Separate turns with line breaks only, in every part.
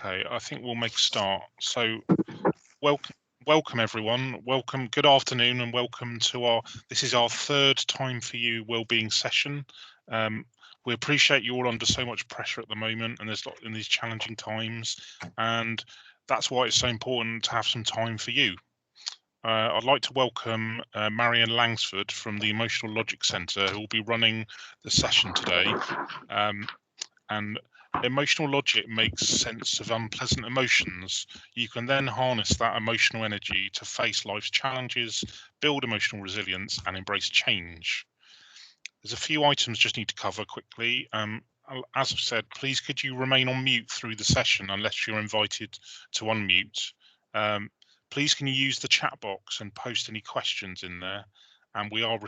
Okay, I think we'll make a start. So, welcome everyone. Welcome, good afternoon, and welcome to this is our third Time for You wellbeing session. We appreciate you all under so much pressure at the moment, and there's in these challenging times, and that's why it's so important to have some time for you. I'd like to welcome Marion Langsford from the Emotional Logic Centre, who will be running the session today. And emotional logic makes sense of unpleasant emotions. You can then harness that emotional energy to face life's challenges, build emotional resilience, and embrace change. There's a few items just need to cover quickly. As I've said, please could you remain on mute through the session unless you're invited to unmute. Please can you use the chat box and post any questions in there. And we are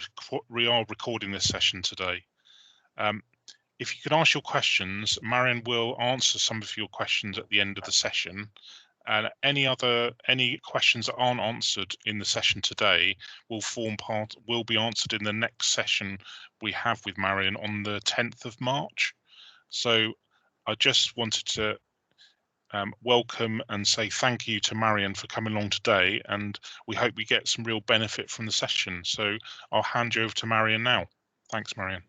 recording this session today. If you could ask your questions, Marion will answer some of your questions at the end of the session. And any questions that aren't answered in the session today will be answered in the next session we have with Marion on the 10th of March. So I just wanted to welcome and say thank you to Marion for coming along today, and we hope we get some real benefit from the session. So I'll hand you over to Marion now. Thanks, Marion.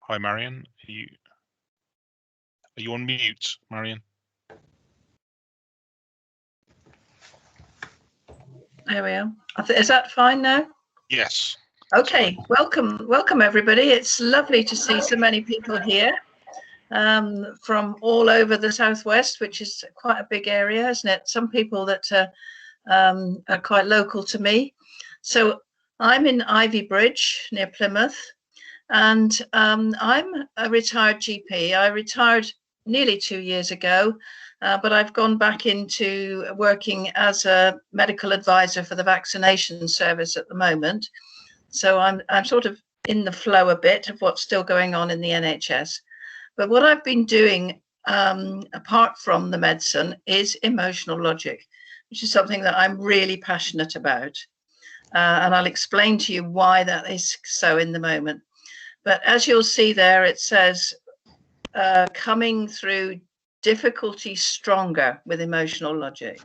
Hi, Marion. Are you on mute, Marion?
There we are. Is that fine now?
Yes.
Okay. Welcome everybody. It's lovely to see so many people here from all over the southwest, which is quite a big area, isn't it? Some people that are quite local to me. So I'm in Ivy Bridge near Plymouth, and I'm a retired GP. I retired nearly 2 years ago, but I've gone back into working as a medical advisor for the vaccination service at the moment. So I'm sort of in the flow a bit of what's still going on in the NHS. But what I've been doing, apart from the medicine, is emotional logic, which is something that I'm really passionate about. And I'll explain to you why that is so in the moment. But as you'll see there, it says, coming through difficulty stronger with emotional logic.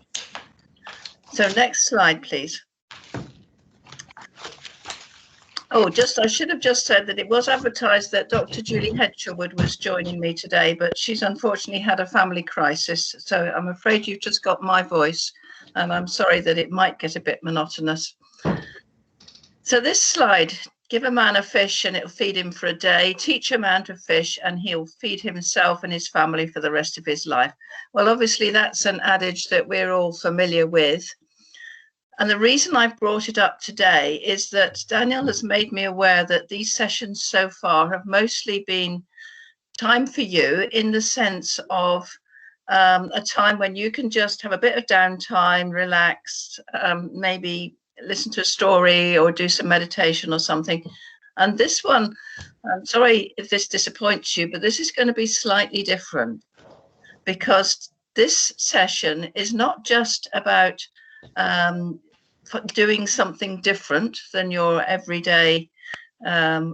So next slide, please. Oh, I should have just said that it was advertised that Dr. Julie Hedgerwood was joining me today, but she's unfortunately had a family crisis. So I'm afraid you've just got my voice, and I'm sorry that it might get a bit monotonous. So this slide, give a man a fish and it'll feed him for a day. Teach a man to fish and he'll feed himself and his family for the rest of his life. Well, obviously that's an adage that we're all familiar with. And the reason I've brought it up today is that Daniel has made me aware that these sessions so far have mostly been time for you, in the sense of a time when you can just have a bit of downtime, relax, maybe listen to a story or do some meditation or something. And this one, I'm sorry if this disappoints you, but this is going to be slightly different, because this session is not just about doing something different than your everyday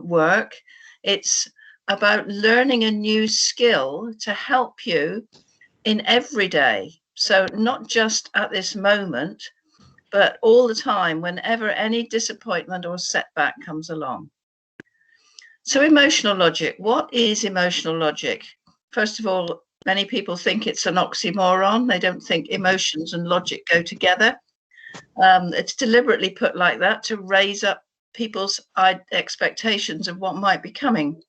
work. It's about learning a new skill to help you in every day. So not just at this moment, but all the time, whenever any disappointment or setback comes along. So emotional logic. What is emotional logic? First of all, many people think it's an oxymoron. They don't think emotions and logic go together. It's deliberately put like that to raise up people's expectations of what might be coming.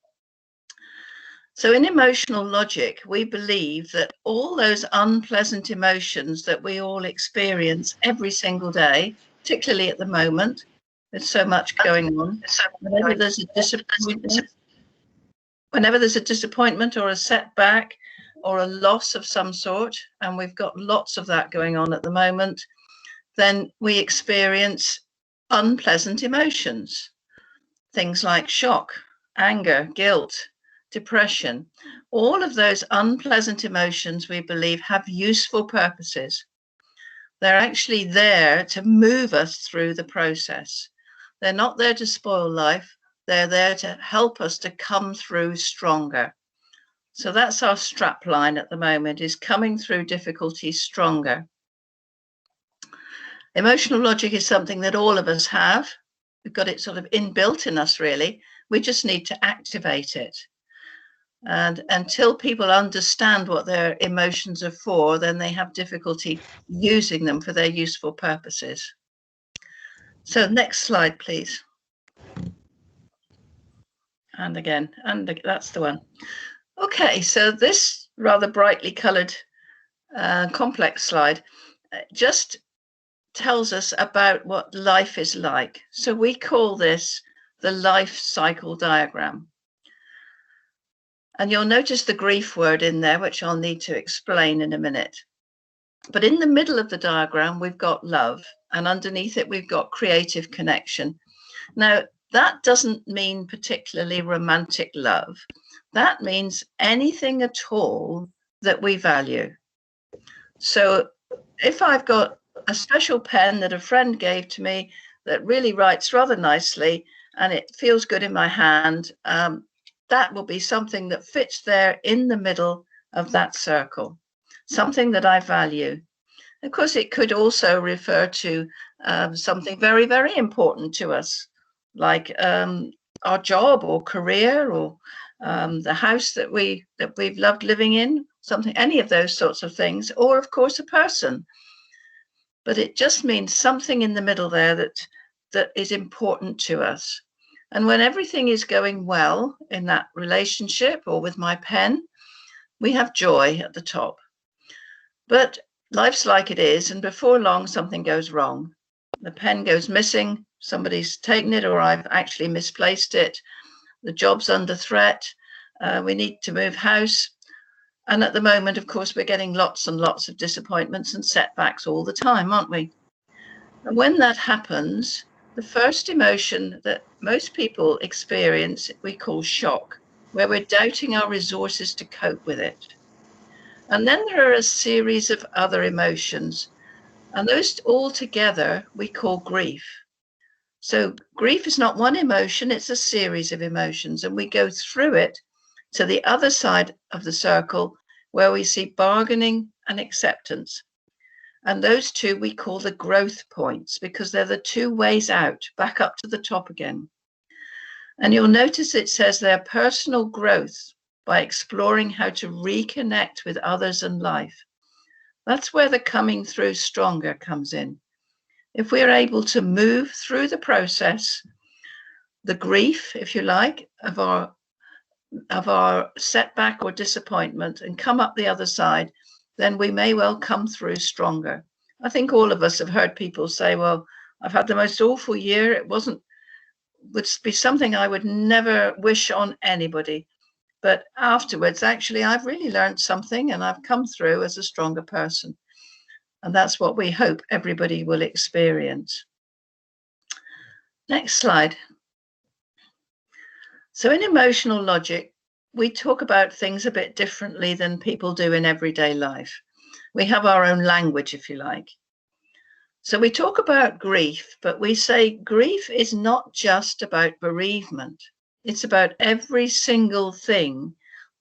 So in emotional logic, we believe that all those unpleasant emotions that we all experience every single day, particularly at the moment, there's so much going on. Whenever there's a disappointment or a setback or a loss of some sort, and we've got lots of that going on at the moment, then we experience unpleasant emotions. Things like shock, anger, guilt, depression, all of those unpleasant emotions, we believe, have useful purposes. They're actually there to move us through the process. They're not there to spoil life. They're there to help us to come through stronger. So that's our strap line at the moment, is coming through difficulties stronger. Emotional logic is something that all of us have. We've got it sort of inbuilt in us, really. We just need to activate it. And until people understand what their emotions are for, then they have difficulty using them for their useful purposes. So next slide, please. And again, and that's the one. Okay, so this rather brightly colored complex slide just tells us about what life is like. So we call this the life cycle diagram. And you'll notice the grief word in there, which I'll need to explain in a minute. But in the middle of the diagram, we've got love, and underneath it, we've got creative connection. Now, that doesn't mean particularly romantic love. That means anything at all that we value. So if I've got a special pen that a friend gave to me that really writes rather nicely, and it feels good in my hand, that will be something that fits there in the middle of that circle, something that I value. Of course, it could also refer to something very, very important to us, like our job or career, or the house that we've loved living in, something, any of those sorts of things, or of course a person. But it just means something in the middle there that is important to us. And when everything is going well in that relationship or with my pen, we have joy at the top. But life's like it is, and before long, something goes wrong. The pen goes missing, somebody's taken it, or I've actually misplaced it. The job's under threat. We need to move house. And at the moment, of course, we're getting lots and lots of disappointments and setbacks all the time, aren't we? And when that happens, the first emotion that most people experience, we call shock, where we're doubting our resources to cope with it. And then there are a series of other emotions, and those all together we call grief. So grief is not one emotion, it's a series of emotions, and we go through it to the other side of the circle where we see bargaining and acceptance. And those two we call the growth points, because they're the two ways out, back up to the top again. And you'll notice it says their personal growth by exploring how to reconnect with others and life. That's where the coming through stronger comes in. If we're able to move through the process, the grief, if you like, of our setback or disappointment, and come up the other side, then we may well come through stronger. I think all of us have heard people say, well, I've had the most awful year. It would be something I would never wish on anybody. But afterwards, actually, I've really learned something, and I've come through as a stronger person. And that's what we hope everybody will experience. Next slide. So in emotional logic, we talk about things a bit differently than people do in everyday life. We have our own language, if you like. So we talk about grief, but we say grief is not just about bereavement. It's about every single thing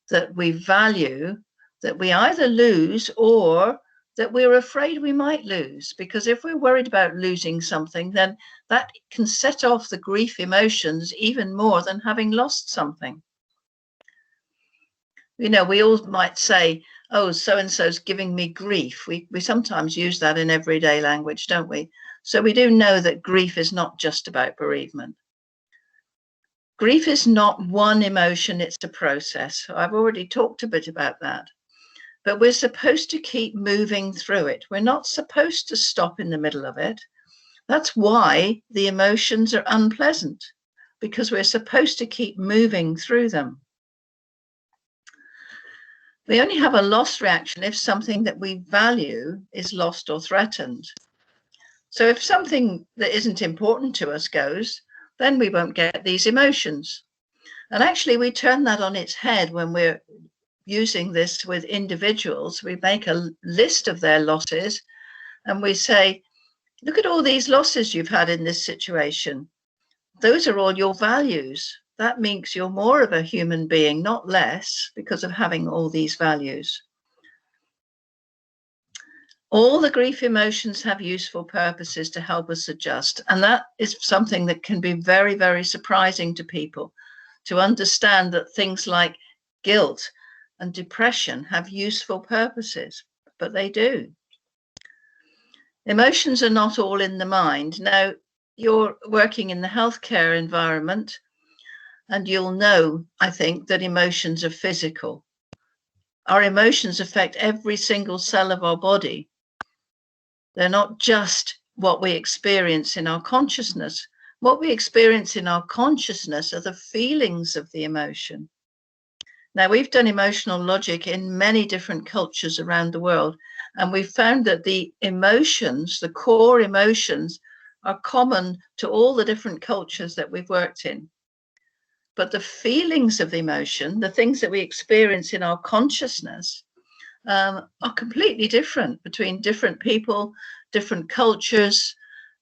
that we value, that we either lose or that we're afraid we might lose. Because if we're worried about losing something, then that can set off the grief emotions even more than having lost something. You know, we all might say, oh, so-and-so's giving me grief. We sometimes use that in everyday language, don't we? So we do know that grief is not just about bereavement. Grief is not one emotion, it's a process. I've already talked a bit about that. But we're supposed to keep moving through it. We're not supposed to stop in the middle of it. That's why the emotions are unpleasant, because we're supposed to keep moving through them. We only have a loss reaction if something that we value is lost or threatened. So if something that isn't important to us goes, then we won't get these emotions. And actually, we turn that on its head when we're using this with individuals. We make a list of their losses and we say, look at all these losses you've had in this situation. Those are all your values. That means you're more of a human being, not less, because of having all these values. All the grief emotions have useful purposes to help us adjust. And that is something that can be very, very surprising to people, to understand that things like guilt and depression have useful purposes, but they do. Emotions are not all in the mind. Now, you're working in the healthcare environment, and you'll know, I think, that emotions are physical. Our emotions affect every single cell of our body. They're not just what we experience in our consciousness. What we experience in our consciousness are the feelings of the emotion. Now, we've done emotional logic in many different cultures around the world, and we've found that the emotions, the core emotions, are common to all the different cultures that we've worked in. But the feelings of the emotion, the things that we experience in our consciousness, are completely different between different people, different cultures,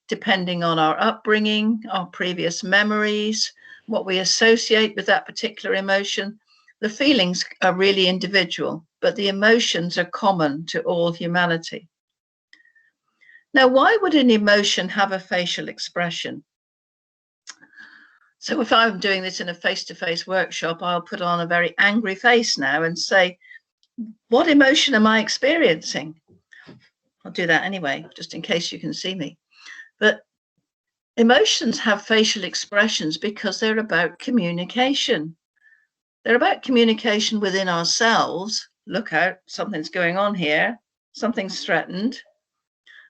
depending on our upbringing, our previous memories, what we associate with that particular emotion. The feelings are really individual, but the emotions are common to all humanity. Now, why would an emotion have a facial expression? So if I'm doing this in a face-to-face workshop, I'll put on a very angry face now and say, what emotion am I experiencing? I'll do that anyway, just in case you can see me. But emotions have facial expressions because they're about communication. They're about communication within ourselves. Look out, something's going on here, something's threatened.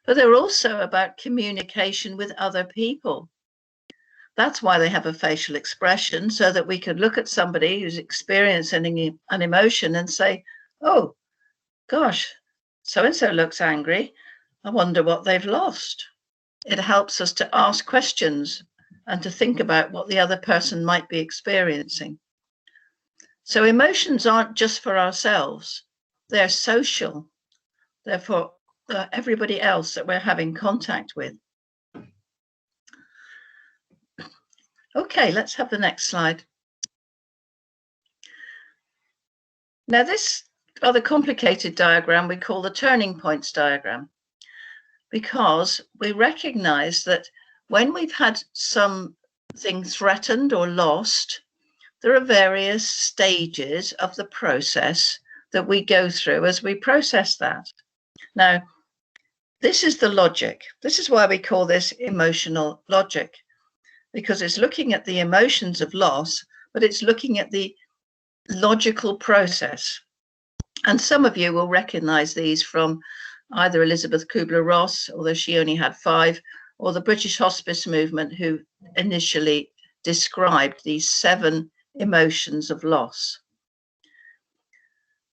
But they're also about communication with other people. That's why they have a facial expression, so that we could look at somebody who's experiencing an emotion and say, oh, gosh, so-and-so looks angry. I wonder what they've lost. It helps us to ask questions and to think about what the other person might be experiencing. So emotions aren't just for ourselves. They're social. They're for everybody else that we're having contact with. Okay, let's have the next slide. Now, this rather complicated diagram we call the turning points diagram, because we recognize that when we've had something threatened or lost, there are various stages of the process that we go through as we process that. Now, this is the logic. This is why we call this emotional logic, because it's looking at the emotions of loss, but it's looking at the logical process. And some of you will recognize these from either Elizabeth Kubler-Ross, although she only had 5, or the British Hospice movement, who initially described these 7 emotions of loss.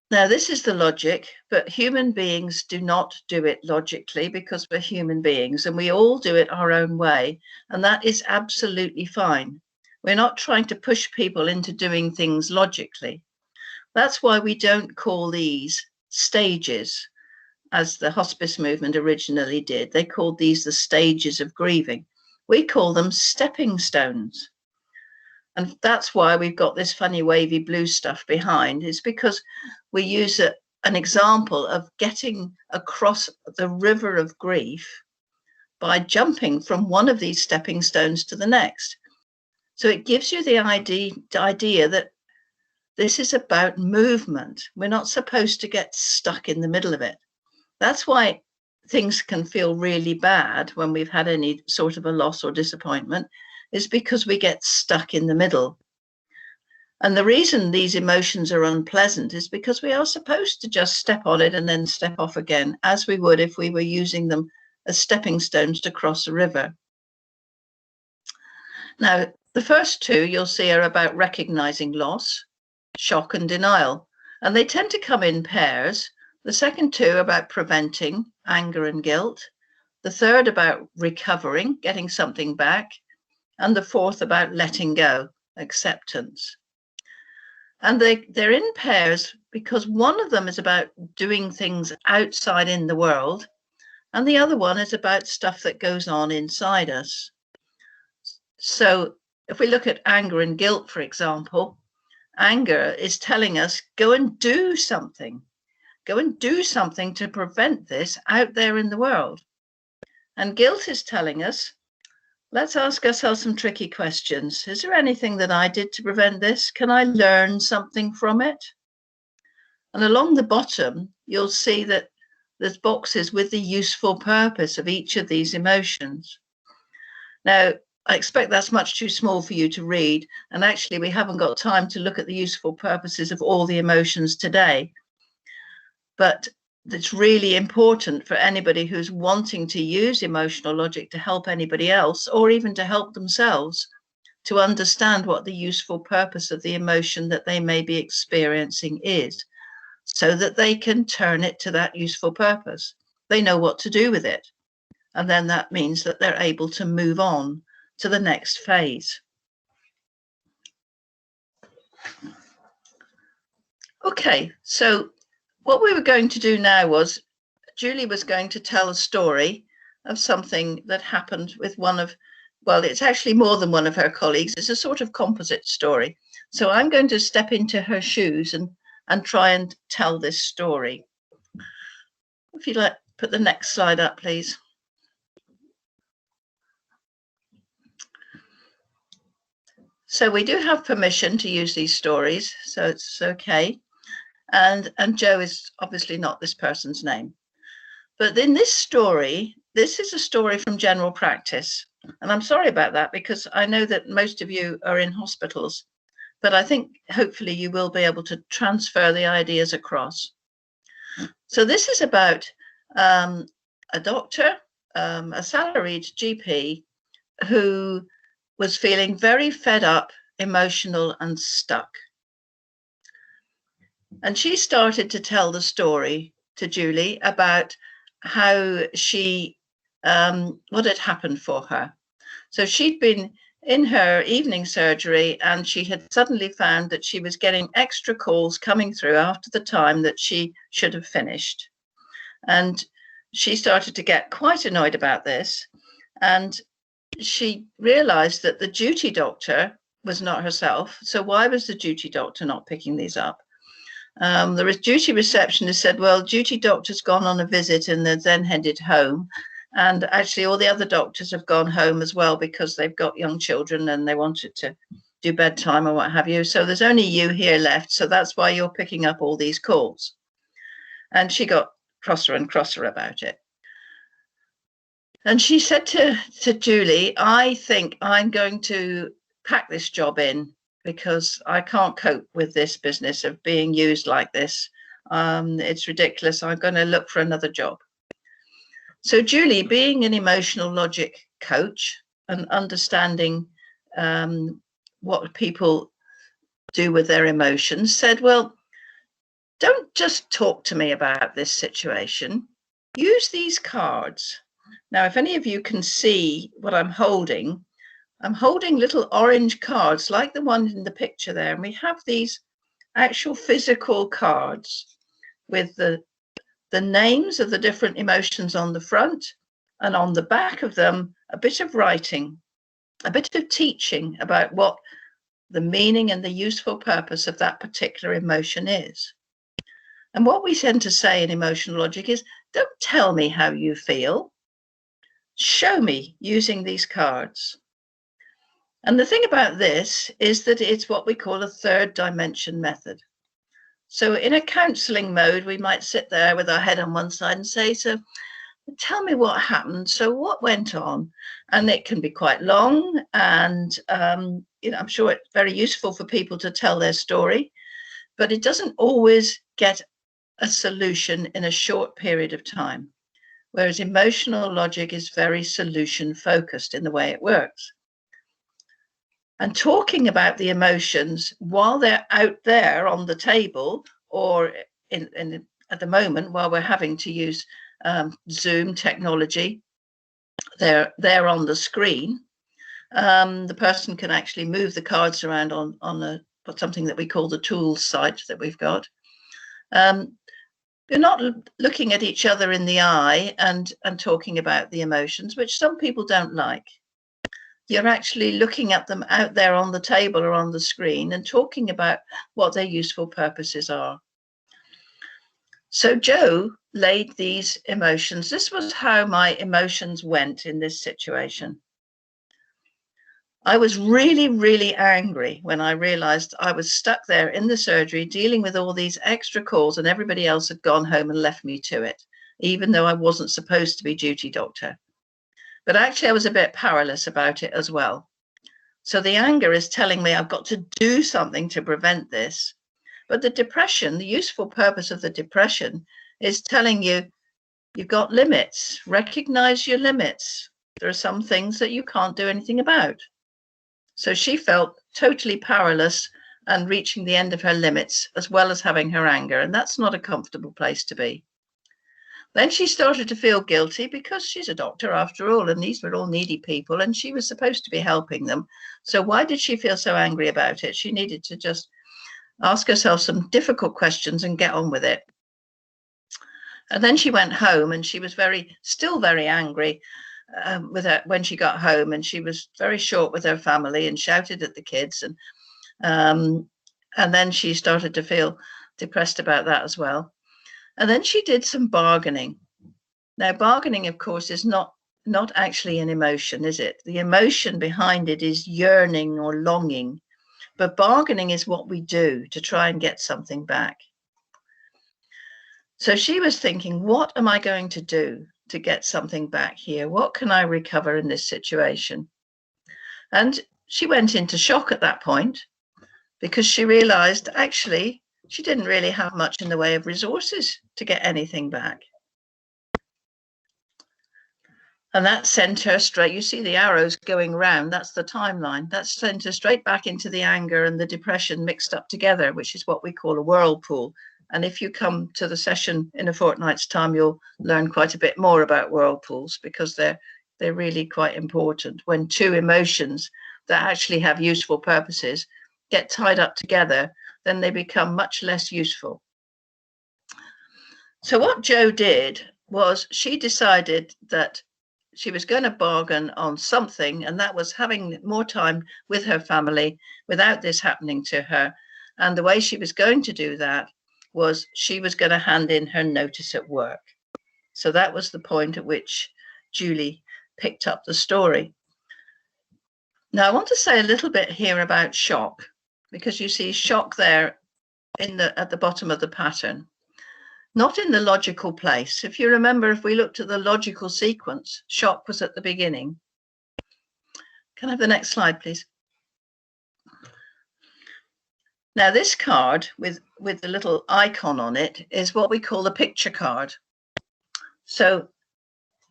Now, this is the logic, but human beings do not do it logically, because we're human beings and we all do it our own way. And that is absolutely fine. We're not trying to push people into doing things logically. That's why we don't call these stages, as the hospice movement originally did. They called these the stages of grieving. We call them stepping stones. And that's why we've got this funny wavy blue stuff behind, is because we use an example of getting across the river of grief by jumping from one of these stepping stones to the next. So it gives you the idea that this is about movement. We're not supposed to get stuck in the middle of it. That's why things can feel really bad when we've had any sort of a loss or disappointment, is because we get stuck in the middle. And the reason these emotions are unpleasant is because we are supposed to just step on it and then step off again, as we would if we were using them as stepping stones to cross a river. Now, the first 2 you'll see are about recognizing loss, shock and denial, and they tend to come in pairs. The second 2 about preventing, anger and guilt. The third about recovering, getting something back. And the fourth about letting go, acceptance. And they're in pairs because one of them is about doing things outside in the world, and the other one is about stuff that goes on inside us. So if we look at anger and guilt, for example, anger is telling us, go and do something. Go and do something to prevent this out there in the world. And guilt is telling us, let's ask ourselves some tricky questions. Is there anything that I did to prevent this? Can I learn something from it? And along the bottom, you'll see that there's boxes with the useful purpose of each of these emotions. Now, I expect that's much too small for you to read. And actually, we haven't got time to look at the useful purposes of all the emotions today. But it's really important for anybody who's wanting to use emotional logic to help anybody else, or even to help themselves, to understand what the useful purpose of the emotion that they may be experiencing is, so that they can turn it to that useful purpose. They know what to do with it. And then that means that they're able to move on to the next phase. Okay, so what we were going to do now was Julie was going to tell a story of something that happened with one of, well, it's actually more than one of her colleagues. It's a sort of composite story. So I'm going to step into her shoes and try and tell this story. If you'd like, put the next slide up, please. So we do have permission to use these stories, so it's okay. And Joe is obviously not this person's name. But in this story, this is a story from general practice. And I'm sorry about that, because I know that most of you are in hospitals, but I think hopefully you will be able to transfer the ideas across. So this is about a doctor, a salaried GP, who was feeling very fed up, emotional, and stuck. And she started to tell the story to Julie about how she, what had happened for her. So she'd been in her evening surgery, and she had suddenly found that she was getting extra calls coming through after the time that she should have finished. And she started to get quite annoyed about this. And she realized that the duty doctor was not herself. So why was the duty doctor not picking these up? The duty receptionist said, well, duty doctor's gone on a visit and they're then headed home. And actually all the other doctors have gone home as well, because they've got young children and they wanted to do bedtime or what have you. So there's only you here left. So that's why you're picking up all these calls. And she got crosser and crosser about it. And she said to Julie, I think I'm going to pack this job in, because I can't cope with this business of being used like this. It's ridiculous. I'm going to look for another job. So Julie, being an emotional logic coach and understanding what people do with their emotions, said, well, don't just talk to me about this situation. Use these cards. Now, if any of you can see what I'm holding little orange cards like the one in the picture there. And we have these actual physical cards with the names of the different emotions on the front, and on the back of them, a bit of writing, a bit of teaching about what the meaning and the useful purpose of that particular emotion is. And what we tend to say in emotional logic is, don't tell me how you feel. Show me using these cards. And the thing about this is that it's what we call a third dimension method. So in a counseling mode, we might sit there with our head on one side and say, so tell me what happened. So what went on? And it can be quite long. And, I'm sure it's very useful for people to tell their story, but it doesn't always get a solution in a short period of time. Whereas emotional logic is very solution focused in the way it works. And talking about the emotions while they're out there on the table, or at the moment while we're having to use Zoom technology, they're on the screen. The person can actually move the cards around on something that we call the tools site that we've got. You're not looking at each other in the eye and talking about the emotions, which some people don't like. You're actually looking at them out there on the table or on the screen and talking about what their useful purposes are. So Joe laid these emotions. This was how my emotions went in this situation. I was really, really angry when I realized I was stuck there in the surgery dealing with all these extra calls and everybody else had gone home and left me to it, even though I wasn't supposed to be duty doctor. But actually, I was a bit powerless about it as well. So the anger is telling me I've got to do something to prevent this. But the depression, the useful purpose of the depression is telling you you've got limits. Recognize your limits. There are some things that you can't do anything about. So she felt totally powerless and reaching the end of her limits, as well as having her anger. And that's not a comfortable place to be. Then she started to feel guilty because she's a doctor after all, and these were all needy people, and she was supposed to be helping them. So why did she feel so angry about it? She needed to just ask herself some difficult questions and get on with it. And then she went home, and she was still very angry with her when she got home, and she was very short with her family and shouted at the kids, and then she started to feel depressed about that as well. And then she did some bargaining. Now, bargaining, of course, is not actually an emotion, is it? The emotion behind it is yearning or longing. But bargaining is what we do to try and get something back. So she was thinking, what am I going to do to get something back here? What can I recover in this situation? And she went into shock at that point because she realized actually she didn't really have much in the way of resources to get anything back. And that sent her straight, you see the arrows going round, that's the timeline. That sent her straight back into the anger and the depression mixed up together, which is what we call a whirlpool. And if you come to the session in a fortnight's time, you'll learn quite a bit more about whirlpools because they're really quite important. When two emotions that actually have useful purposes get tied up together, then they become much less useful. So what Jo did was she decided that she was going to bargain on something, and that was having more time with her family without this happening to her. And the way she was going to do that was she was going to hand in her notice at work. So that was the point at which Julie picked up the story. Now, I want to say a little bit here about shock, because you see shock there at the bottom of the pattern, not in the logical place. If you remember, if we looked at the logical sequence, shock was at the beginning. Can I have the next slide, please? Now, this card with the little icon on it is what we call the picture card. So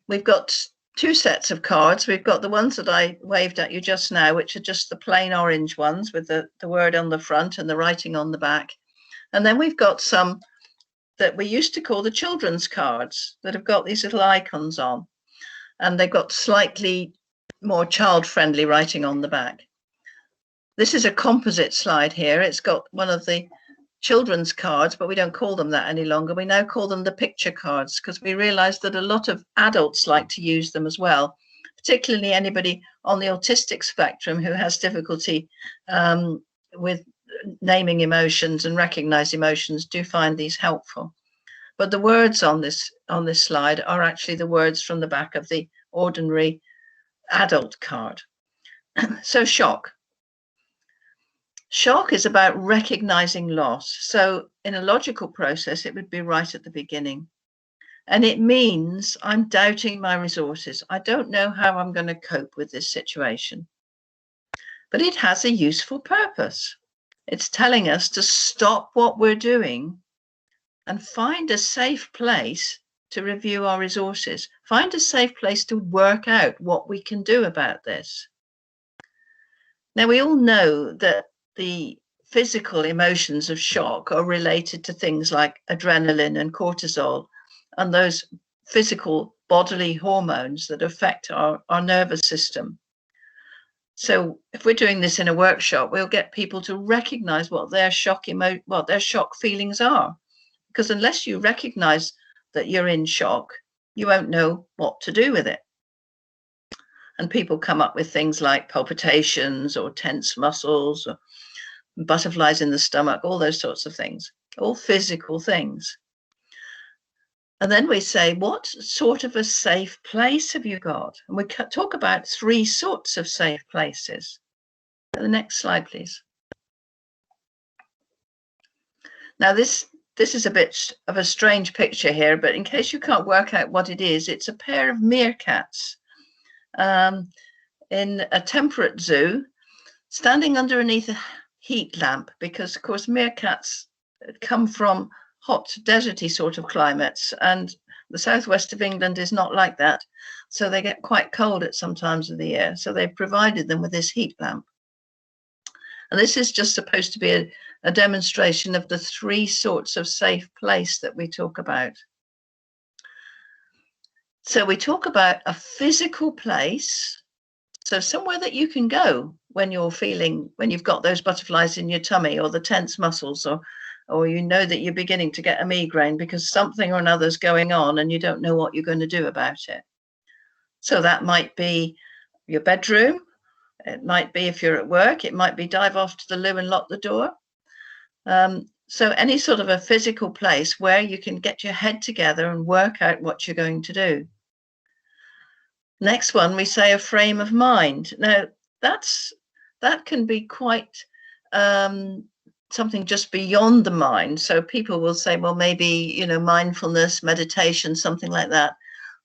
we've got two sets of cards. We've got the ones that I waved at you just now, which are just the plain orange ones with the word on the front and the writing on the back. And then we've got some that we used to call the children's cards that have got these little icons on. And they've got slightly more child-friendly writing on the back. This is a composite slide here. It's got one of the children's cards, but we don't call them that any longer. We now call them the picture cards because we realized that a lot of adults like to use them as well, particularly anybody on the autistic spectrum who has difficulty with naming emotions and recognize emotions do find these helpful. But the words on this slide are actually the words from the back of the ordinary adult card. So shock. Shock is about recognizing loss. So in a logical process, it would be right at the beginning. And it means I'm doubting my resources. I don't know how I'm going to cope with this situation. But it has a useful purpose. It's telling us to stop what we're doing and find a safe place to review our resources. Find a safe place to work out what we can do about this. Now, we all know that the physical emotions of shock are related to things like adrenaline and cortisol and those physical bodily hormones that affect our nervous system. So if we're doing this in a workshop, we'll get people to recognize what their shock feelings are. Because unless you recognize that you're in shock, you won't know what to do with it. And people come up with things like palpitations or tense muscles or butterflies in the stomach, all those sorts of things, all physical things. And then we say, what sort of a safe place have you got? And we talk about 3 sorts of safe places. The next slide, please. Now, this is a bit of a strange picture here, but in case you can't work out what it is, it's a pair of meerkats in a temperate zoo, standing underneath a heat lamp, because, of course, meerkats come from hot, deserty sort of climates, and the southwest of England is not like that. So they get quite cold at some times of the year. So they've provided them with this heat lamp. And this is just supposed to be a demonstration of the 3 sorts of safe place that we talk about. So we talk about a physical place, so somewhere that you can go when you've got those butterflies in your tummy or the tense muscles, or you know that you're beginning to get a migraine because something or another's going on and you don't know what you're going to do about it. So that might be your bedroom. It might be, if you're at work, it might be dive off to the loo and lock the door. So any sort of a physical place where you can get your head together and work out what you're going to do. Next one, we say a frame of mind. Now, that can be quite something just beyond the mind. So people will say, well, maybe, mindfulness, meditation, something like that.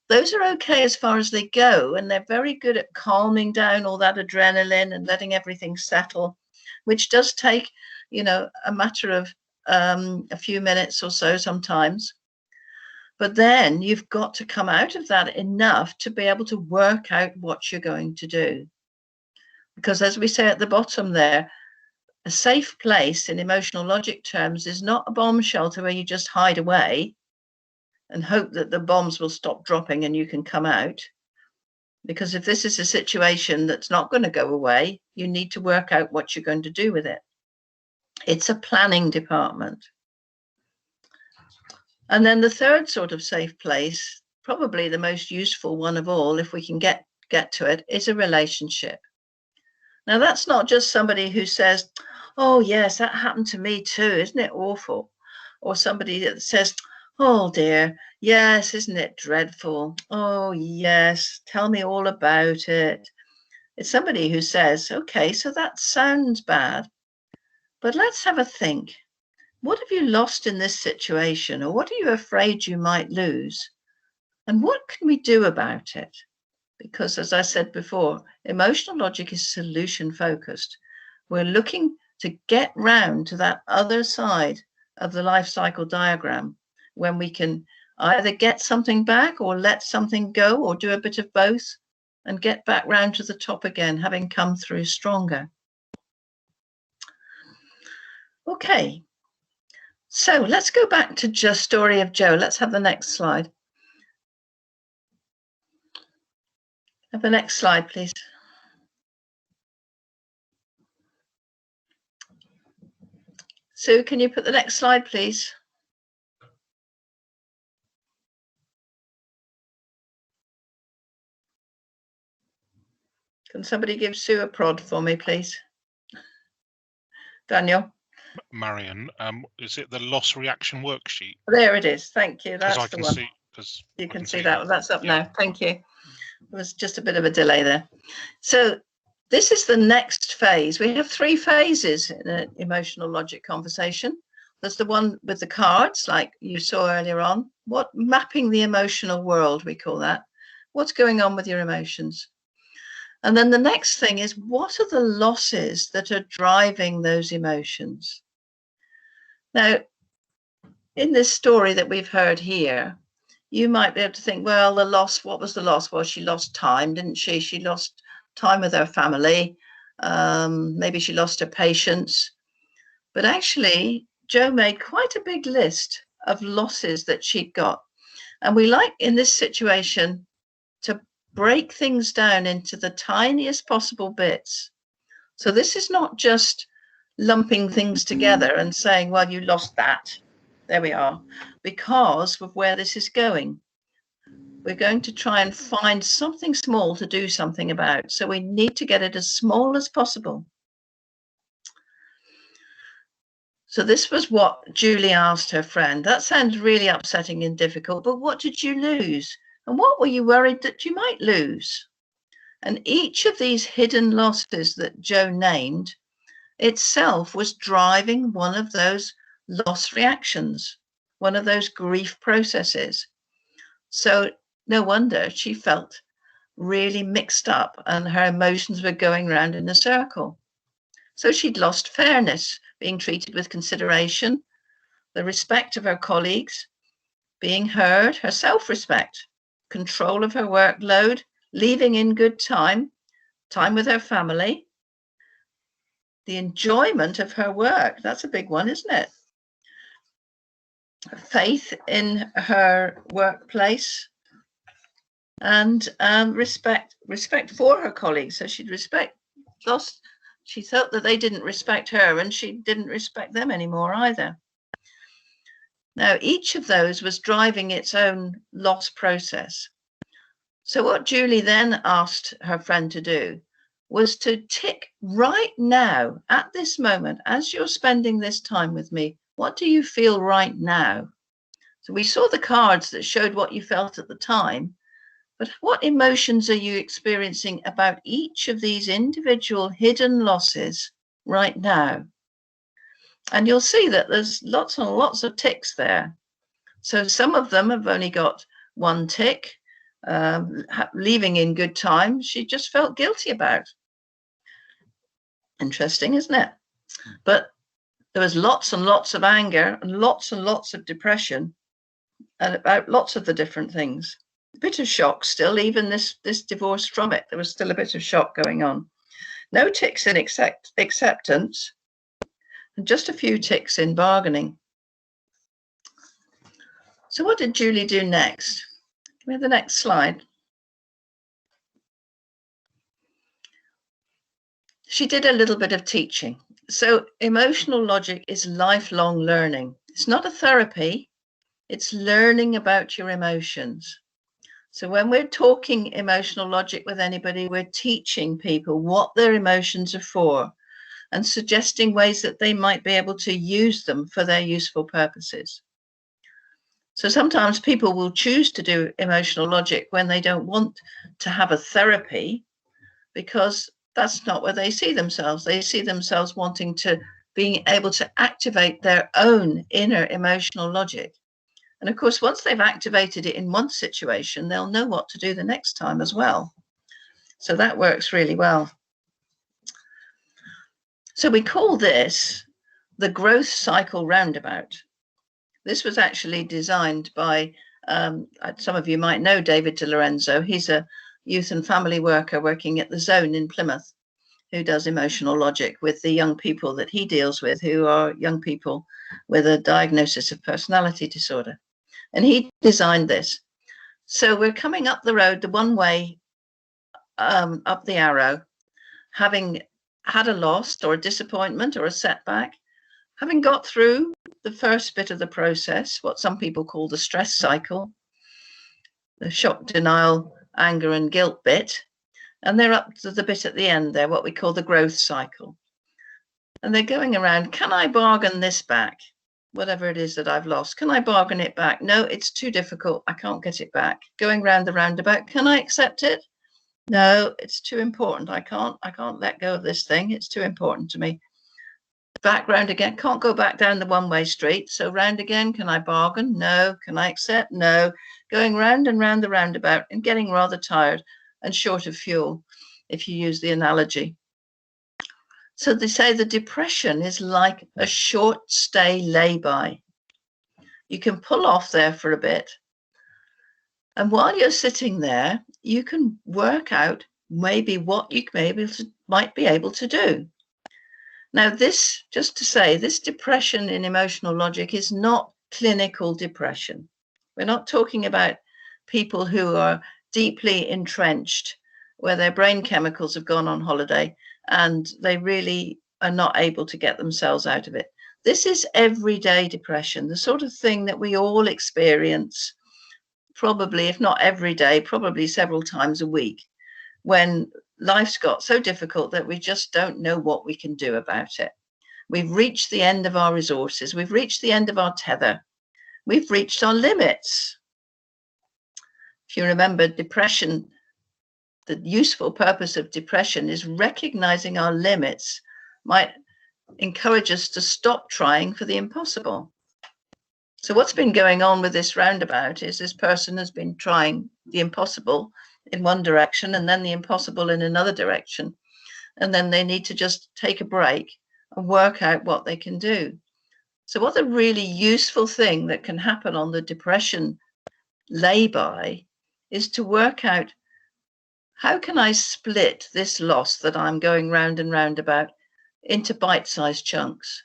Those are okay as far as they go, and they're very good at calming down all that adrenaline and letting everything settle, which does take, a matter of a few minutes or so sometimes. But then you've got to come out of that enough to be able to work out what you're going to do. Because as we say at the bottom there, a safe place in emotional logic terms is not a bomb shelter where you just hide away and hope that the bombs will stop dropping and you can come out. Because if this is a situation that's not going to go away, you need to work out what you're going to do with it. It's a planning department. And then the third sort of safe place, probably the most useful one of all, if we can get to it, is a relationship. Now, that's not just somebody who says, oh, yes, that happened to me too, isn't it awful? Or somebody that says, oh, dear, yes, isn't it dreadful? Oh, yes, tell me all about it. It's somebody who says, okay, so that sounds bad, but let's have a think. What have you lost in this situation, or what are you afraid you might lose? And what can we do about it? Because, as I said before, emotional logic is solution focused. We're looking to get round to that other side of the life cycle diagram when we can either get something back or let something go or do a bit of both and get back round to the top again, having come through stronger. Okay. So let's go back to Just Story of Joe. Let's have the next slide. Have the next slide, please. Sue, can you put the next slide, please? Can somebody give Sue a prod for me, please? Daniel?
Marion, is it the loss reaction worksheet?
There it is. Thank you. That's
I can
the one.
See,
you can see that. That's up now. Thank you. There was just a bit of a delay there. So this is the next phase. We have 3 phases in an emotional logic conversation. There's the one with the cards, like you saw earlier on. Mapping the emotional world, we call that. What's going on with your emotions? And then the next thing is, what are the losses that are driving those emotions? Now, in this story that we've heard here, you might be able to think, well, the loss, what was the loss? Well, she lost time, didn't she? She lost time with her family. Maybe she lost her patience. But actually, Jo made quite a big list of losses that she'd got. And we like, in this situation, to break things down into the tiniest possible bits. So this is not just lumping things together and saying, well, you lost that. There we are. Because of where this is going, we're going to try and find something small to do something about. So we need to get it as small as possible. So this was what Julie asked her friend. That sounds really upsetting and difficult, but what did you lose? And what were you worried that you might lose? And each of these hidden losses that Joe named itself was driving one of those loss reactions, one of those grief processes. So no wonder she felt really mixed up and her emotions were going round in a circle. So she'd lost fairness, being treated with consideration, the respect of her colleagues, being heard, her self-respect, control of her workload, leaving in good time, time with her family, the enjoyment of her work. That's a big one, isn't it? Faith in her workplace and respect for her colleagues. So she'd lost. She felt that they didn't respect her and she didn't respect them anymore either. Now, each of those was driving its own loss process. So what Julie then asked her friend to do was to tick right now, at this moment, as you're spending this time with me, what do you feel right now? So we saw the cards that showed what you felt at the time, but what emotions are you experiencing about each of these individual hidden losses right now? And you'll see that there's lots and lots of ticks there. So some of them have only got one tick, leaving in good time, she just felt guilty about. Interesting, isn't it? But there was lots and lots of anger and lots of depression and about lots of the different things. A bit of shock still, even this divorce from it, there was still a bit of shock going on. No ticks in acceptance and just a few ticks in bargaining. So what did Julie do next? Give me the next slide. She did a little bit of teaching. So emotional logic is lifelong learning. It's not a therapy, it's learning about your emotions. So when we're talking emotional logic with anybody, we're teaching people what their emotions are for and suggesting ways that they might be able to use them for their useful purposes. So sometimes people will choose to do emotional logic when they don't want to have a therapy, because that's not where they see themselves. They see themselves wanting to being able to activate their own inner emotional logic. And of course, once they've activated it in one situation, they'll know what to do the next time as well. So that works really well. So we call this the growth cycle roundabout. This was actually designed by, some of you might know David De Lorenzo. He's a youth and family worker working at the Zone in Plymouth, who does emotional logic with the young people that he deals with, who are young people with a diagnosis of personality disorder. And he designed this. So we're coming up the road, the one way up the arrow, having had a loss or a disappointment or a setback, having got through the first bit of the process, what some people call the stress cycle, the shock, denial, anger and guilt bit, and they're up to the bit at the end there, what we call the growth cycle. And they're going around, can I bargain this back? Whatever it is that I've lost, can I bargain it back? No, it's too difficult, I can't get it back. Going round the roundabout, can I accept it? No, it's too important, I can't let go of this thing, it's too important to me. Back round again, can't go back down the one-way street, so round again, can I bargain? No. Can I accept? No. Going round and round the roundabout and getting rather tired and short of fuel, if you use the analogy. So they say the depression is like a short stay lay-by. You can pull off there for a bit, and while you're sitting there, you can work out maybe what you might be able to do. Now, this, just to say, this depression in emotional logic is not clinical depression. We're not talking about people who are deeply entrenched, where their brain chemicals have gone on holiday and they really are not able to get themselves out of it. This is everyday depression, the sort of thing that we all experience, probably, if not every day, probably several times a week, when life's got so difficult that we just don't know what we can do about it. We've reached the end of our resources. We've reached the end of our tether. We've reached our limits. If you remember, depression, the useful purpose of depression is recognizing our limits might encourage us to stop trying for the impossible. So what's been going on with this roundabout is this person has been trying the impossible in one direction and then the impossible in another direction. And then they need to just take a break and work out what they can do. So what the really useful thing that can happen on the depression lay-by is to work out, how can I split this loss that I'm going round and round about into bite-sized chunks?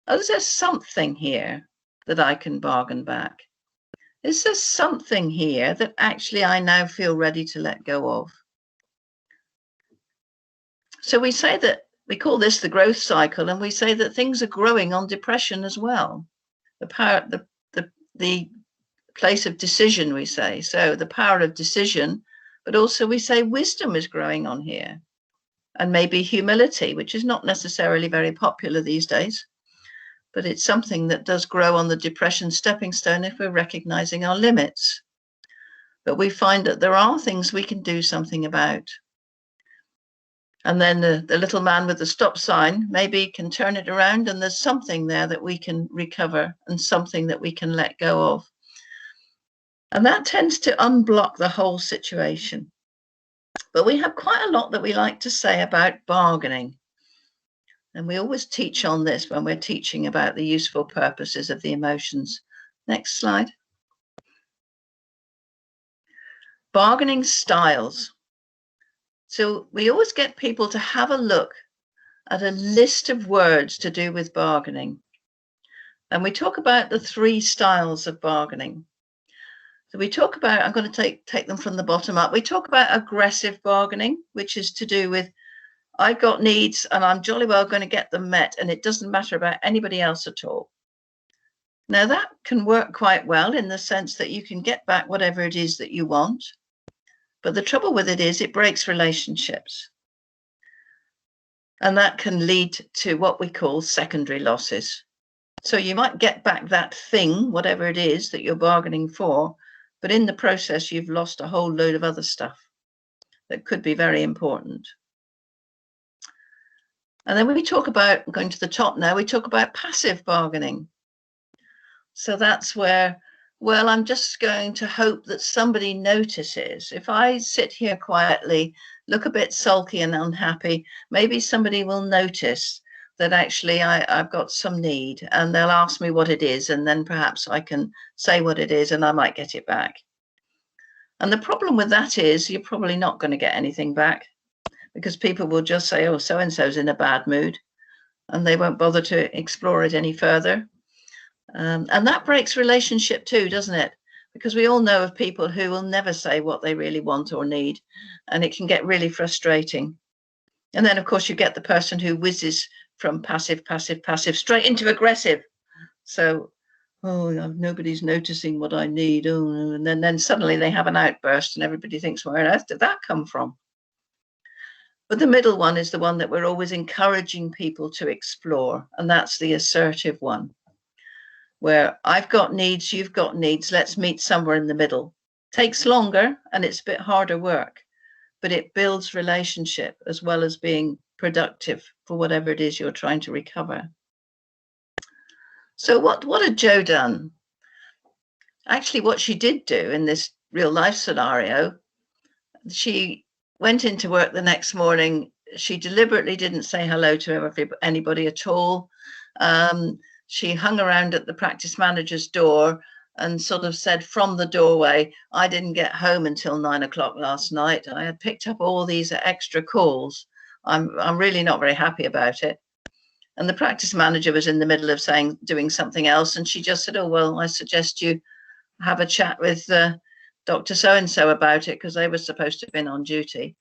Is there something here that I can bargain back? Is there something here that actually I now feel ready to let go of? So we say that, we call this the growth cycle, and we say that things are growing on depression as well. The place of decision, we say. So the power of decision, but also we say wisdom is growing on here. And maybe humility, which is not necessarily very popular these days, but it's something that does grow on the depression stepping stone if we're recognizing our limits. But we find that there are things we can do something about. And then the little man with the stop sign maybe can turn it around, and there's something there that we can recover and something that we can let go of. And that tends to unblock the whole situation. But we have quite a lot that we like to say about bargaining. And we always teach on this when we're teaching about the useful purposes of the emotions. Next slide. Bargaining styles. So we always get people to have a look at a list of words to do with bargaining. And we talk about the 3 styles of bargaining. So we talk about, I'm going to take them from the bottom up. We talk about aggressive bargaining, which is to do with, I've got needs and I'm jolly well going to get them met, and it doesn't matter about anybody else at all. Now that can work quite well in the sense that you can get back whatever it is that you want. But the trouble with it is it breaks relationships. And that can lead to what we call secondary losses. So you might get back that thing, whatever it is that you're bargaining for, but in the process, you've lost a whole load of other stuff that could be very important. And then we talk about, going to the top now, we talk about passive bargaining. So that's where, well, I'm just going to hope that somebody notices. If I sit here quietly, look a bit sulky and unhappy, maybe somebody will notice that actually I've got some need, and they'll ask me what it is, and then perhaps I can say what it is and I might get it back. And the problem with that is you're probably not going to get anything back, because people will just say, oh, so-and-so's in a bad mood, and they won't bother to explore it any further. And that breaks relationship too, doesn't it? Because we all know of people who will never say what they really want or need, and it can get really frustrating. And then, of course, you get the person who whizzes from passive straight into aggressive. So, oh, nobody's noticing what I need. Oh, and then suddenly they have an outburst and everybody thinks, where on earth did that come from? But the middle one is the one that we're always encouraging people to explore. And that's the assertive one, where I've got needs, you've got needs, let's meet somewhere in the middle. Takes longer and it's a bit harder work, but it builds relationship as well as being productive for whatever it is you're trying to recover. So what had Jo done? Actually, what she did do in this real life scenario, she went into work the next morning. She deliberately didn't say hello to anybody at all. She hung around at the practice manager's door and sort of said from the doorway, I didn't get home until 9 o'clock last night. I had picked up all these extra calls. I'm really not very happy about it. And the practice manager was in the middle of doing something else. And she just said, oh, well, I suggest you have a chat with Dr. So-and-so about it because they were supposed to have been on duty.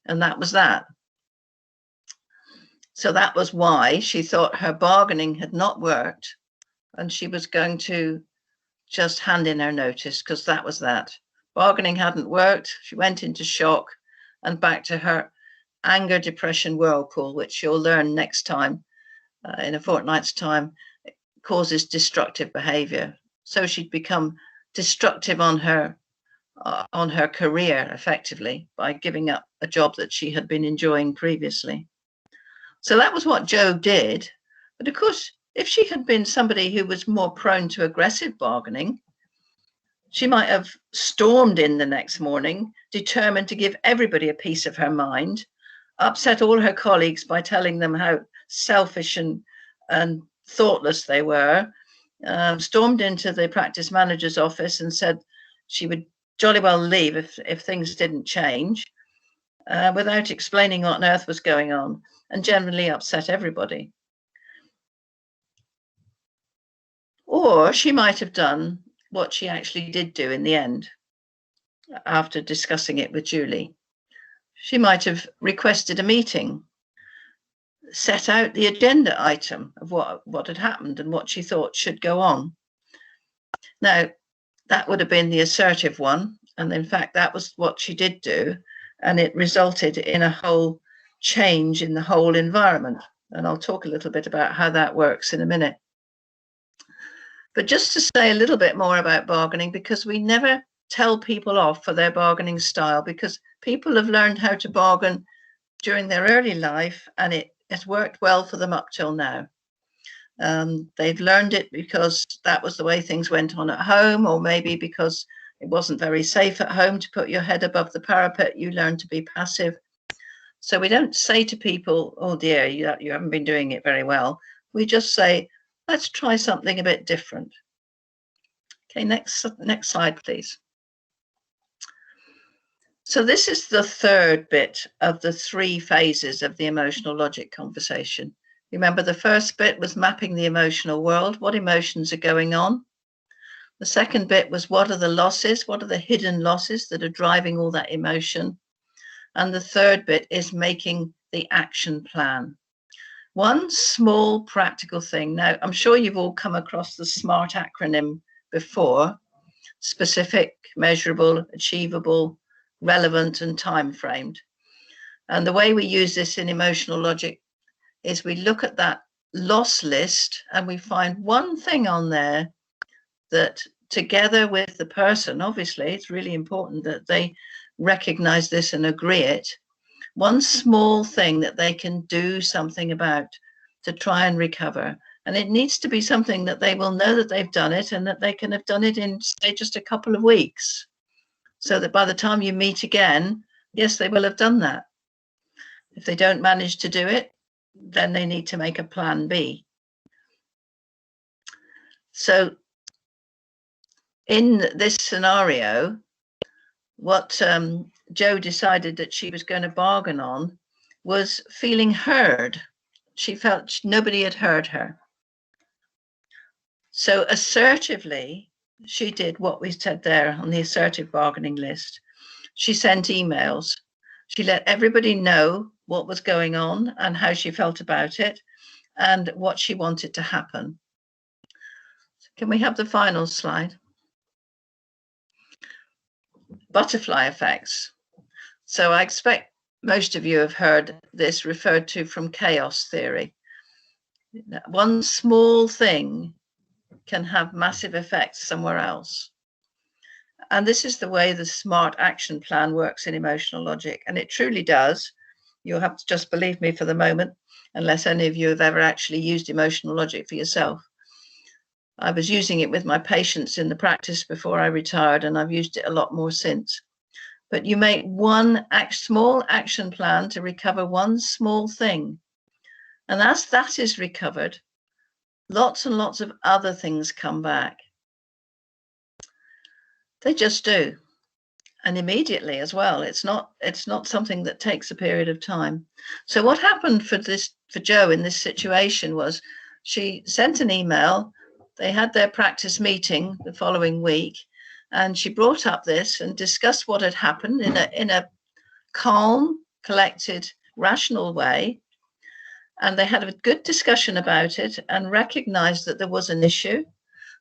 And that was that. So that was why she thought her bargaining had not worked and she was going to just hand in her notice, because that was that. Bargaining hadn't worked. She went into shock and back to her anger, depression whirlpool, which you'll learn next time, in a fortnight's time, causes destructive behavior. So she'd become destructive on her career, effectively, by giving up a job that she had been enjoying previously. So that was what Jo did. But of course, if she had been somebody who was more prone to aggressive bargaining, she might have stormed in the next morning, determined to give everybody a piece of her mind, upset all her colleagues by telling them how selfish and thoughtless they were, stormed into the practice manager's office and said she would jolly well leave if things didn't change, without explaining what on earth was going on, and generally upset everybody. Or she might have done what she actually did do in the end, after discussing it with Julie. She might have requested a meeting, set out the agenda item of what had happened and what she thought should go on. Now, that would have been the assertive one. And in fact, that was what she did do. And it resulted in a whole change in the whole environment. And I'll talk a little bit about how that works in a minute. But just to say a little bit more about bargaining, because we never tell people off for their bargaining style, because people have learned how to bargain during their early life, and it has worked well for them up till now. They've learned it because that was the way things went on at home, or maybe because it wasn't very safe at home to put your head above the parapet. You learn to be passive. So we don't say to people, oh dear, you haven't been doing it very well. We just say, let's try something a bit different. Okay, next slide, please. So this is the third bit of the 3 phases of the emotional logic conversation. Remember, the first bit was mapping the emotional world, what emotions are going on. The second bit was what are the losses, what are the hidden losses that are driving all that emotion. And the third bit is making the action plan. One small practical thing. Now, I'm sure you've all come across the SMART acronym before: specific, measurable, achievable, relevant, and time-framed. And the way we use this in emotional logic is we look at that loss list and we find one thing on there that, together with the person, obviously, it's really important that they recognize this and agree it. One small thing that they can do something about to try and recover. And it needs to be something that they will know that they've done it, and that they can have done it in, say, just a couple of weeks. So that by the time you meet again, yes, they will have done that. If they don't manage to do it, then they need to make a plan B. So in this scenario, what Jo decided that she was going to bargain on was feeling heard. She felt nobody had heard her. So assertively, she did what we said there on the assertive bargaining list. She sent emails. She let everybody know what was going on and how she felt about it and what she wanted to happen. Can we have the final slide? Butterfly effects. So I expect most of you have heard this referred to from chaos theory. One small thing can have massive effects somewhere else. And this is the way the SMART action plan works in emotional logic. And it truly does. You'll have to just believe me for the moment, unless any of you have ever actually used emotional logic for yourself. I was using it with my patients in the practice before I retired, and I've used it a lot more since. But you make one small action plan to recover one small thing. And as that is recovered, lots and lots of other things come back. They just do. And immediately as well. It's not something that takes a period of time. So what happened for Jo in this situation was she sent an email. They had their practice meeting the following week, and she brought up this and discussed what had happened in a calm, collected, rational way. And they had a good discussion about it and recognized that there was an issue.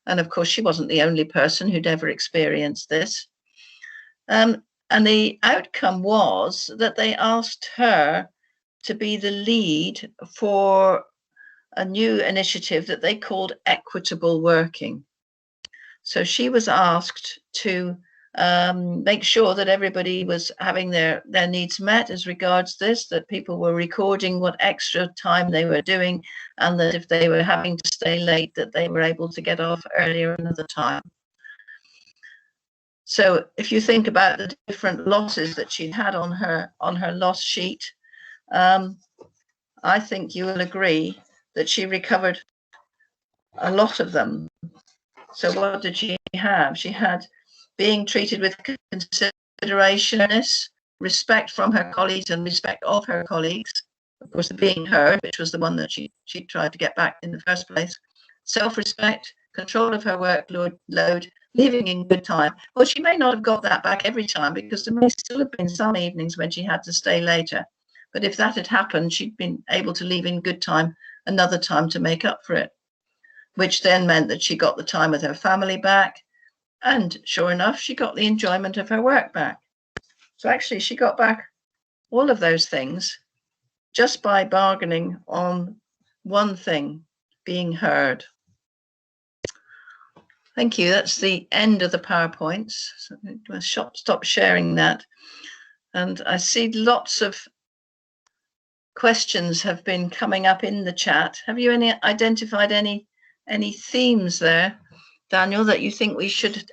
And of course, she wasn't the only person who'd ever experienced this. And the outcome was that they asked her to be the lead for a new initiative that they called equitable working. So she was asked to make sure that everybody was having their needs met as regards this, that people were recording what extra time they were doing, and that if they were having to stay late, that they were able to get off earlier another time. So if you think about the different losses that she'd had on her loss sheet, I think you will agree that she recovered a lot of them. So what did she have? She had being treated with consideration, respect from her colleagues and respect of her colleagues. Of course, the being heard, which was the one that she tried to get back in the first place. Self-respect, control of her workload, leaving in good time. Well, she may not have got that back every time, because there may still have been some evenings when she had to stay later. But if that had happened, she'd been able to leave in good time another time to make up for it, which then meant that she got the time with her family back. And sure enough, she got the enjoyment of her work back. So actually, she got back all of those things just by bargaining on one thing, being heard. Thank you. That's the end of the PowerPoints. So I'll stop sharing that. And I see lots of questions have been coming up in the chat. Have you identified any themes there, Daniel, that you think we should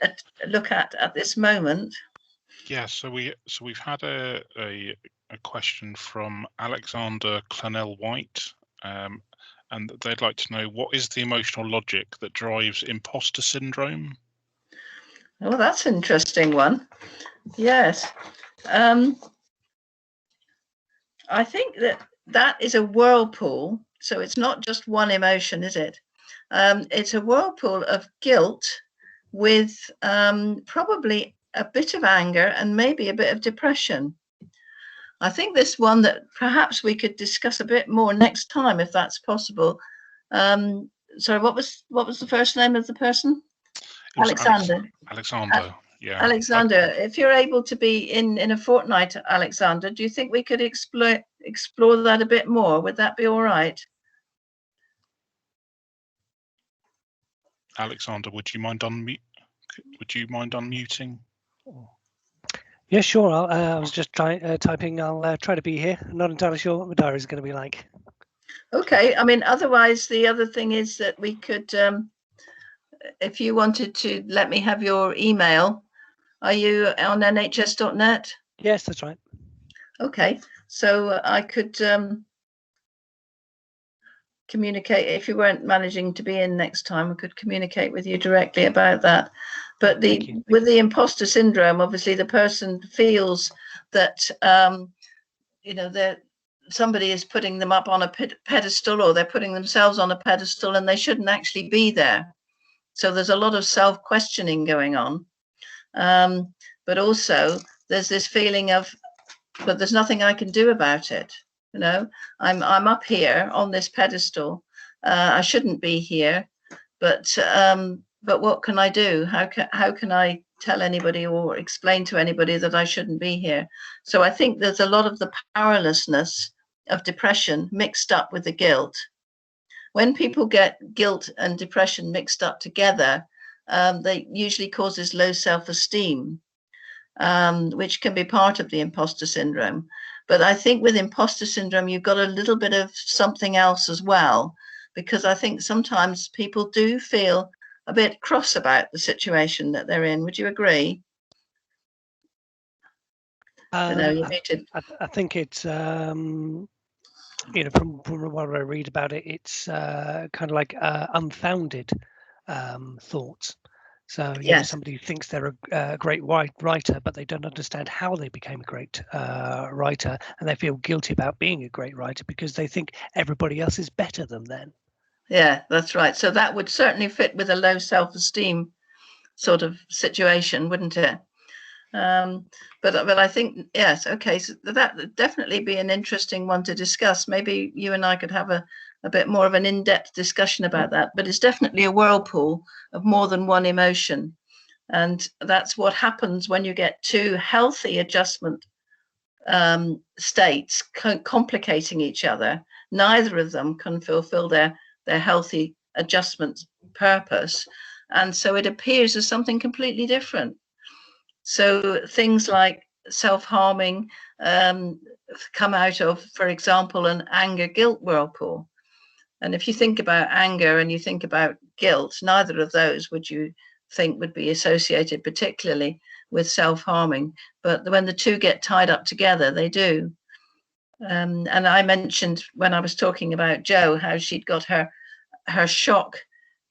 look at this moment?
Yeah, so we've had a question from Alexander Clennell White, and they'd like to know, what is the emotional logic that drives imposter syndrome?
Oh, that's an interesting one. Yes. I think that is a whirlpool. So it's not just one emotion, is it? It's a whirlpool of guilt with probably a bit of anger and maybe a bit of depression. I think this one that perhaps we could discuss a bit more next time, if that's possible. Sorry, what was the first name of the person? Alexander.
Alexander. Yeah.
Alexander, if you're able to be in a fortnight, Alexander, do you think we could explore that a bit more? Would that be all right?
Alexander, would you mind unmuting?
Yeah, sure. I was just typing. I'll try to be here. I'm not entirely sure what my diary is going to be like.
Okay. I mean, otherwise, the other thing is that we could, if you wanted to let me have your email, are you on nhs.net?
Yes, that's right.
Okay. So I could communicate. If you weren't managing to be in next time, I could communicate with you directly about that. But with the imposter syndrome, obviously the person feels that that somebody is putting them up on a pedestal, or they're putting themselves on a pedestal, and they shouldn't actually be there. So there's a lot of self-questioning going on, but also there's this feeling of, but there's nothing I can do about it. I'm up here on this pedestal. I shouldn't be here, but what can I do? How can I tell anybody or explain to anybody that I shouldn't be here? So I think there's a lot of the powerlessness of depression mixed up with the guilt. When people get guilt and depression mixed up together, they usually causes low self-esteem, which can be part of the imposter syndrome. But I think with imposter syndrome, you've got a little bit of something else as well, because I think sometimes people do feel a bit cross about the situation that they're in. Would you agree?
I think it's, from what I read about it, it's kind of like unfounded thoughts. So
yes,
somebody thinks they're a great writer, but they don't understand how they became a great writer, and they feel guilty about being a great writer because they think everybody else is better than them.
Yeah, that's right. So that would certainly fit with a low self-esteem sort of situation, wouldn't it? But I think, yes, okay, so that would definitely be an interesting one to discuss. Maybe you and I could have a bit more of an in-depth discussion about that. But it's definitely a whirlpool of more than one emotion. And that's what happens when you get two healthy adjustment states complicating each other. Neither of them can fulfill their healthy adjustment purpose. And so it appears as something completely different. So things like self-harming come out of, for example, an anger-guilt whirlpool. And if you think about anger and you think about guilt, neither of those would you think would be associated particularly with self-harming. But when the two get tied up together, they do. And I mentioned when I was talking about Jo, how she'd got her shock,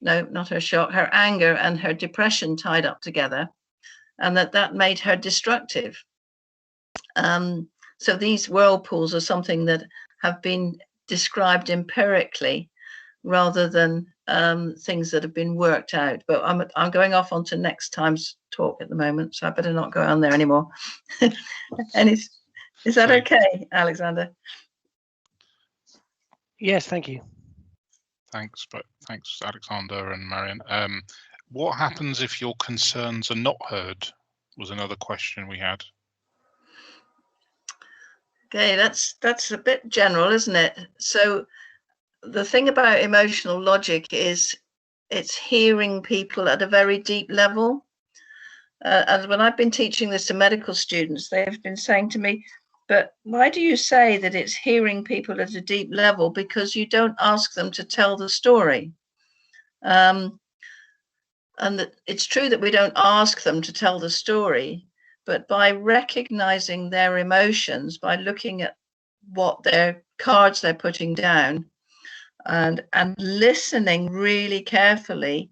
no, not her shock, her anger and her depression tied up together, and that made her destructive. So these whirlpools are something that have been described empirically rather than things that have been worked out. But I'm going off onto next time's talk at the moment, so I better not go on there anymore. And is that okay, Alexander?
Yes, thank you.
Thanks, Alexander and Marion. What happens if your concerns are not heard? Was another question we had.
Okay, that's a bit general, isn't it? So the thing about emotional logic is it's hearing people at a very deep level. And when I've been teaching this to medical students, they've been saying to me, but why do you say that it's hearing people at a deep level? Because you don't ask them to tell the story. And it's true that we don't ask them to tell the story, but by recognizing their emotions, by looking at what their cards they're putting down, and listening really carefully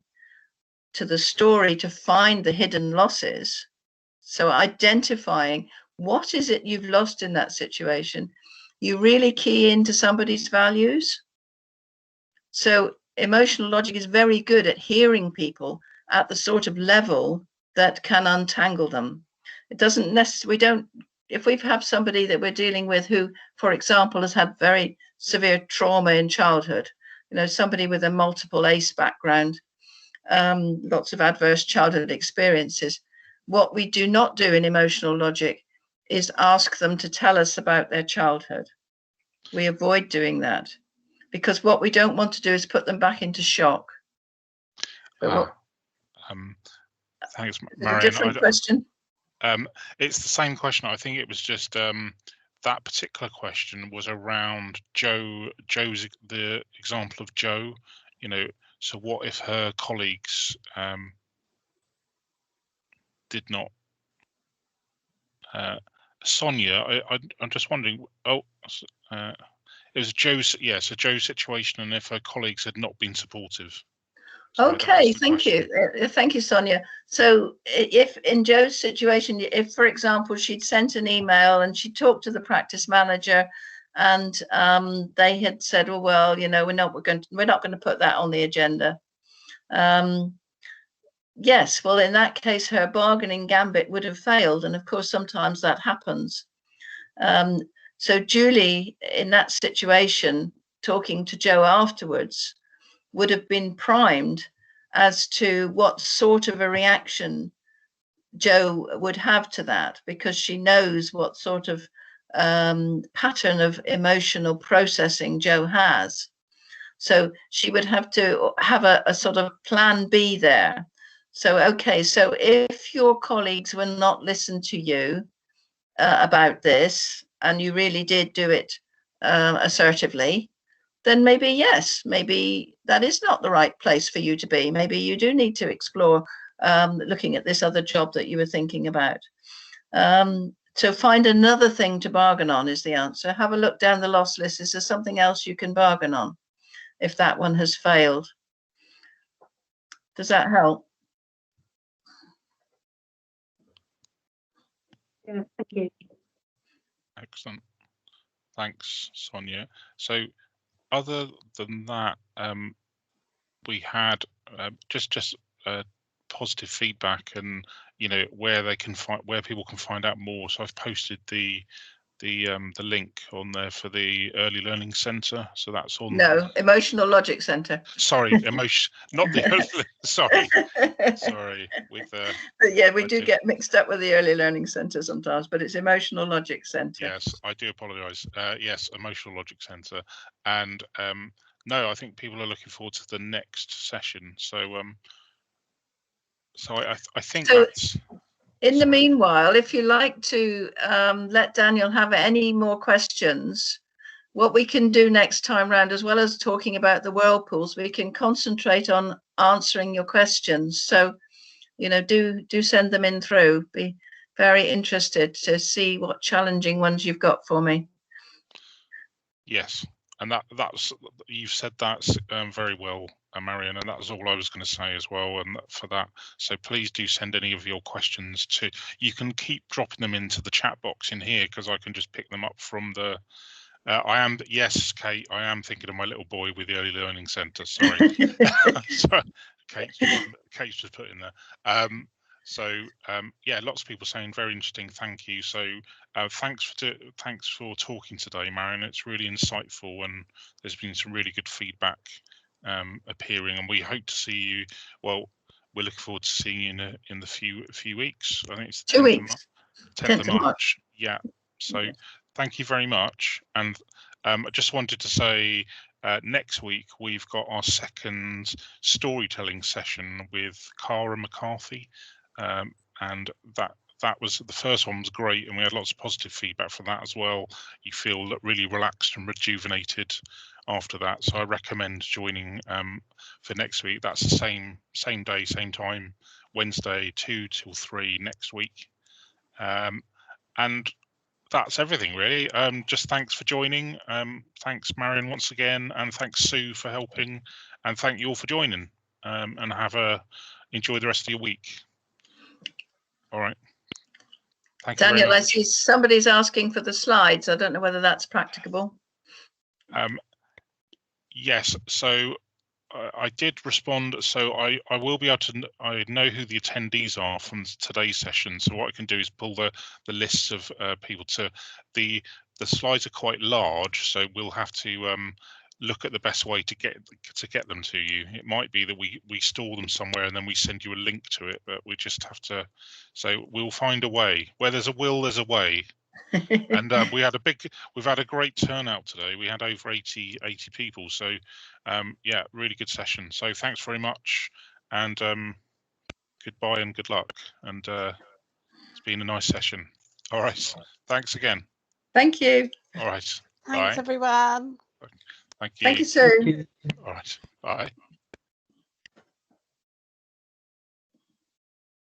to the story to find the hidden losses. So identifying what is it you've lost in that situation, you really key into somebody's values. So emotional logic is very good at hearing people at the sort of level that can untangle them. It doesn't necessarily, we don't, if we have somebody that we're dealing with who, for example, has had very severe trauma in childhood, you know, somebody with a multiple ACE background, lots of adverse childhood experiences, what we do not do in emotional logic is ask them to tell us about their childhood. We avoid doing that because what we don't want to do is put them back into shock.
Thanks,
Marion.
A
different question?
It's the same question. I think it was just that particular question was around Jo's the example of Jo. You know, so what if her colleagues did not? Sonia, I'm just wondering. Oh, it was Jo's. Yeah, so Jo's situation, and if her colleagues had not been supportive. So
okay, thank you. Thank you, Sonia. So if in Jo's situation, if, for example, she'd sent an email and she talked to the practice manager and they had said, oh, well, you know, we're not going to put that on the agenda. Yes, well, in that case, her bargaining gambit would have failed. And of course, sometimes that happens. So Julie, in that situation, talking to Jo afterwards, would have been primed as to what sort of a reaction Jo would have to that, because she knows what sort of pattern of emotional processing Jo has. So she would have to have a sort of plan B there. So, okay, so if your colleagues will not listen to you about this, and you really did do it assertively, then maybe, yes, maybe that is not the right place for you to be. Maybe you do need to explore looking at this other job that you were thinking about. So find another thing to bargain on is the answer. Have a look down the loss list. Is there something else you can bargain on if that one has failed? Does that help?
Yeah, thank you.
Excellent. Thanks, Sonia. So other than that, we had just positive feedback, and where they can find, where people can find out more. So I've posted the link on there for the Early Learning Centre. So that's on.
No, Emotional Logic Centre.
Sorry, not the sorry. With
yeah, we do get mixed up with the Early Learning Centre sometimes, but it's Emotional Logic Centre.
Yes, I do apologise. Yes, Emotional Logic Centre, and no, I think people are looking forward to the next session. So I think that's.
In the meanwhile, if you like to let Daniel have any more questions, what we can do next time round, as well as talking about the whirlpools, we can concentrate on answering your questions. So, do send them in through. Be very interested to see what challenging ones you've got for me.
Yes, and that's you've said that very well, Marion, and that's all I was going to say as well. And for that, so please do send any of your questions to. You can keep dropping them into the chat box in here, because I can just pick them up from the. Yes, Kate, I am thinking of my little boy with the Early Learning Centre. Sorry, sorry. Kate's just put in there. Yeah, lots of people saying very interesting. Thank you. So thanks for talking today, Marion. It's really insightful, and there's been some really good feedback appearing, and we hope to see you. Well, we're looking forward to seeing you in the few weeks. I think it's the
2 weeks.
10th of March. Yeah. So thank you very much. And I just wanted to say next week we've got our second storytelling session with Cara McCarthy, and that was, the first one was great, and we had lots of positive feedback from that as well. You feel really relaxed and rejuvenated after that, so I recommend joining for next week. That's the same day, same time, Wednesday 2 till 3 next week. And that's everything really. Just thanks for joining. Thanks Marion once again, and thanks Sue for helping, and thank you all for joining. And enjoy the rest of your week. All right. Thank you.
Daniel, I see somebody's asking for the slides. I don't know whether that's practicable.
Yes, so I did respond. So I will be able to. I know who the attendees are from today's session. So what I can do is pull the lists of people to the slides are quite large, so we'll have to look at the best way to get them to you. It might be that we store them somewhere and then we send you a link to it, but we just have to. So we'll find a way. Where there's a will, there's a way. And we've had a great turnout today. We had over 80 people. So yeah, really good session. So thanks very much, and goodbye and good luck. And it's been a nice session. All right. Thanks again.
Thank you.
All right.
Thanks,
bye.
everyone.
Thank you.
Thank you, Sue.
All right. Bye.